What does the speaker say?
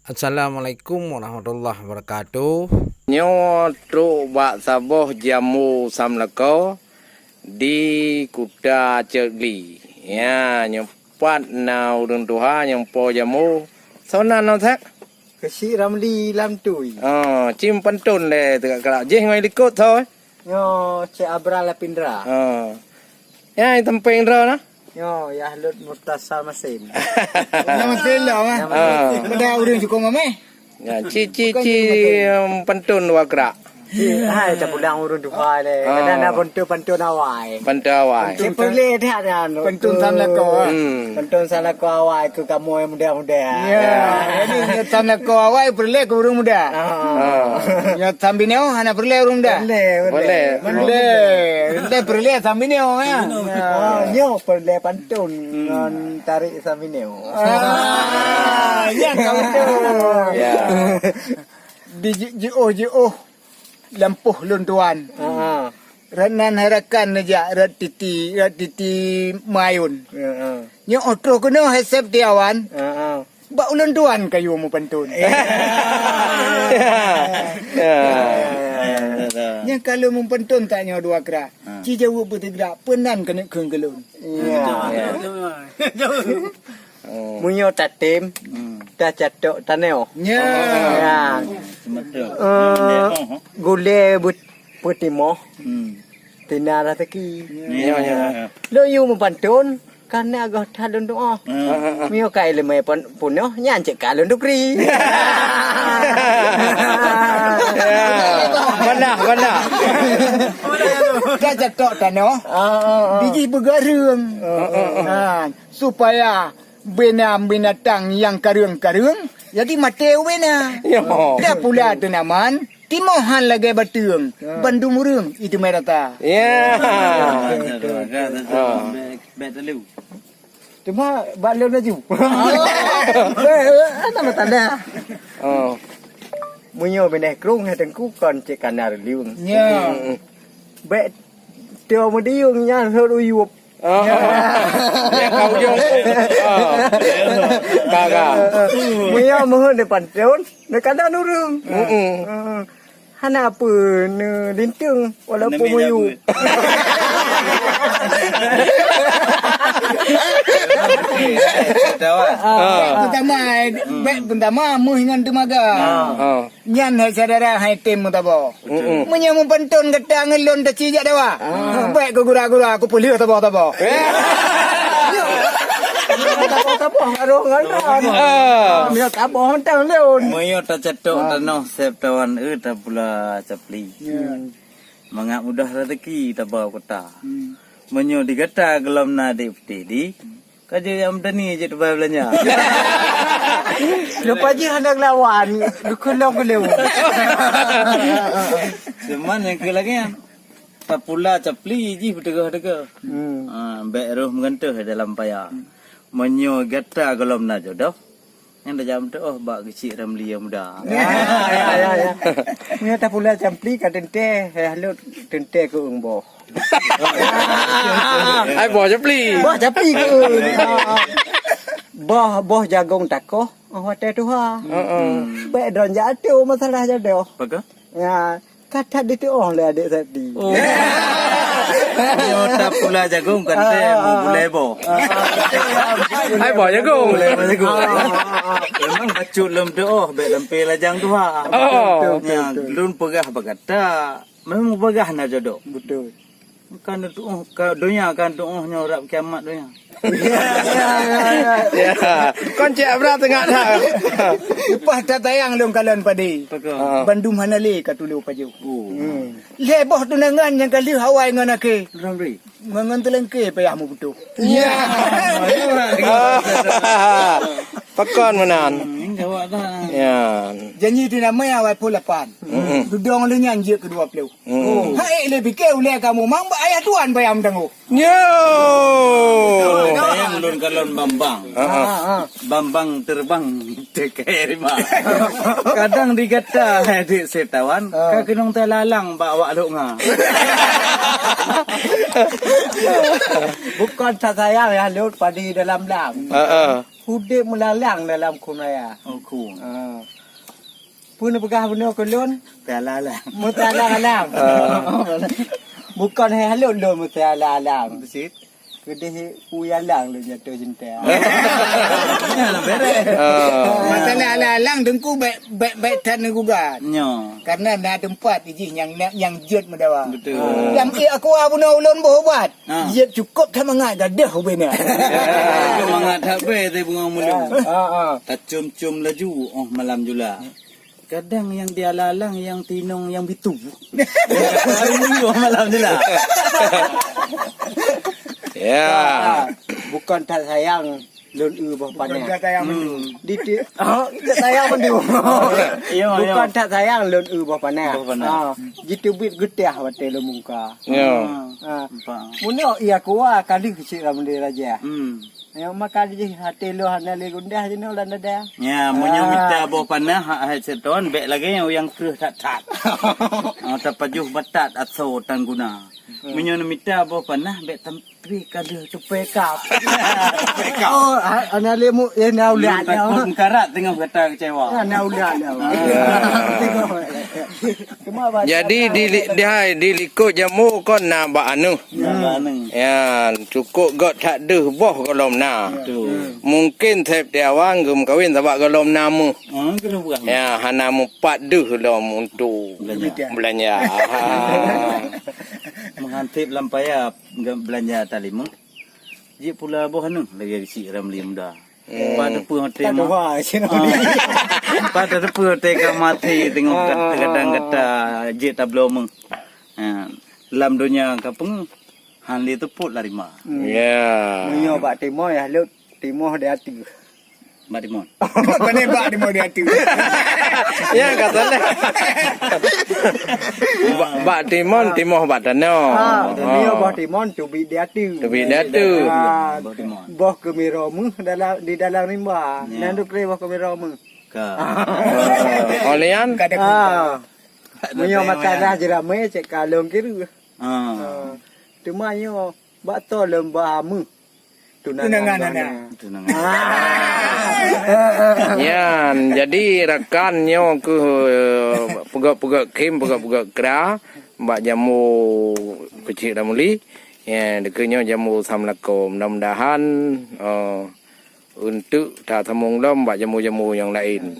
Assalamualaikum warahmatullahi wabarakatuh. Nyo truk bak saboh jamu samleko di kuda cegli. Ya, nyempat na urun tuha nyempo jamu. Sona no thak. Kesi ramli lam tui. Chim pantun le tegak kelak jeh ngai likut thôi. Yo cek abra la pindra. Ya, tempeng ro na. Yo ya lut mutasal masin. Nama selo ah. Pada urang cukup mame. Ya, ci pantun wa kelak. Hai ta pulang urun duha le. Kadang pantun awai. Pantun awai. Cek perle dah dah. Pantun samleko. Pantun samleko awai ke kamu yang muda-muda. Ya, ini samleko awai perle ke urang muda. Ya sambineo ana perle urang muda. Boleh perle sambineo ya. Yo perle pantun ngan tarik samineo. Ya kau tu. Ya. Di jo lampuh luntuan. Renan harakan aja rat titi mayun. Nyo otro kuno hesep diawan. Ba ulun tuan kayu mu pantun. Nya kalau mu pantun tak nyo dua kera. Ci jauh bertegrak penan kena keung gelun. Munyo tatim. Dah catok taneo. Nya. Gule putimo. Tina rataki. Lo yu mu pantun. Karena agak talun doa. Mio kai le mai puno nyan cek kalun dukri. Mana. Dah catok taneo. Biji bergarung. Supaya binatang yang karung-karung jadi mati wena. Dah pula tu naman timohan lagi batung bandung murung itu merata. Ya. Cuma balon laju. Nama tanda. Munyo benih krung tengku kon cek kanar liung. Ya. Bet teo mediung nya huru yup. Ya kau jong. Kaga. Munyo mohon depan tahun nekada nurung. Hana apa ne lintung walaupun muyu. Pertama mu hingan temaga. Nyan hai saudara hai tim tabo. Munya mu pantun kata ngelon ta cijak dawa. Baik ko gura-gura aku pulih tabo. Tabo arong ngan. Mio tabo hentang leon. Moyo ta cetok tanoh sep tawan ta pula capli. Mangak mudah rezeki ta bawa kota. Menyo digata gelom na di peti kaje yang tani je tu belanja. Lupa je hendak lawan. Dukulong geleu. Cuman yang ke lagi yang ta pula capli ji betega-tega. Mbek roh mengentuh dalam paya. Menyo gata gelom na jodoh. Yang dah jam tu bak kecil ramli yang muda. Ya. Mio ta pula campli ka tente halut tente ke ungbo. Ai bỏ chấp ly. Boh capi ke. Boh jagung tako. Hotel tu ha. Baik don jatuh masalah jatuh. Pakai? Ya, kata dia tu le adik tadi. Yo ta pula jagung kan te boleh bo. Ai bỏ jagung. Memang bacut lem tu bet lempe lajang tu ha. Ya, lun pegah bagata. Memang pegah na jodoh. Betul. Kan tu dunia kan tu nyorap kiamat dunia. Ya. Kon cek berat tengah dah. Lepas dah tayang long kalon padi. Pakai. Bandung hanale katulu paju. Leboh tunangan yang kali Hawaii ngan ake. Ramri. Ngan telengke payah mu betul. Ya. Pakon menan. Jawab dah. Ya. Janji tu nama awal pula pan. Dudong lu nyanyi kedua pelu. Hai lebih ke oleh kamu mang ayah tuan bayam dengu. Yo. Yang lun kalon Bambang. Bambang terbang dekai rimah. Kadang digata di setawan, ka kenong talalang bawa lu nga. Bukan tak sayang ya lut padi dalam lam. Hudik melalang dalam kumaya. Oh cool. Pun pegah benar kolon. Pelalang. Mutalang-alang. Bukan hai halun lo mutalang-alang. Besit. Kedih uyalang lo jatuh cinta. Ya lah beres. Masalah alang-alang dengku baik tan juga. Nyo. Karena ada tempat iji yang jet mendawa. Betul. Yang aku abuna ulun bobat. Jet cukup sama ngai gadah bena. Semangat tak be te bunga mulu. Tak cum-cum laju malam jula. Kadang yang dia lalang, yang tinong, yang bitu. Hari mulu malam jula. Ya. Bukan tak sayang lun bawah panah. Kata yang Di tak sayang mendu. Bukan tak sayang lun bawah panah. Bawah panah. Jitu bit getah wate lo muka. Ya. Muno iya kuah kali kecil lah mendu raja. Yang makan je hati lo hana le gundah je no dan ada. Ya, munyo minta bawah panah hak seton bek lagi yang kereh tak. Tapajuh batat atau tan guna. Munyo minta bawah panah bek tempi kada tupai kap. Oh, hana le mu na ulat. Takut karat tengah kata kecewa. Na ulat. Jadi di likut jamu kon nak bak anu. Ya, cukup got tak deh boh kolom na. Mungkin tep dia wang gum kawin tabak kolom namu. Kena buang. Ya, hana mu pat deh lom untuk belanja. Menghantip lampaya belanja talimu. Dia pula boh anu lagi si ramli muda. Pada pun hotel Tak mah. Pada pun hotel kan mati tengok kadang kata je tablo meng. Dalam dunia kapung hanli tu put lari mah. Ya. Munyo bak timo ya lu timo dia hati. Marimon. penembak di mau dia tu. Ya katanya. Bak timon bak dano. Munyo bak timon tu bi dia hati. Tu bi dia tu. Marimon. Boh kemiro mu dalam di dalam rimba. Nandu kre boh kemiro mu. Ka. Olian. Munyo mata dah jerame cek kalong kiru. Cuma yo bak to lembah mu. Tunangan. Yan, jadi rakannya ke pegak-pegak kim, pegak-pegak kera, mbak jamu kecil dah muli. Ya, dekenya jamu samlako. Mudah-mudahan untuk tak temung lom mbak jamu-jamu yang lain.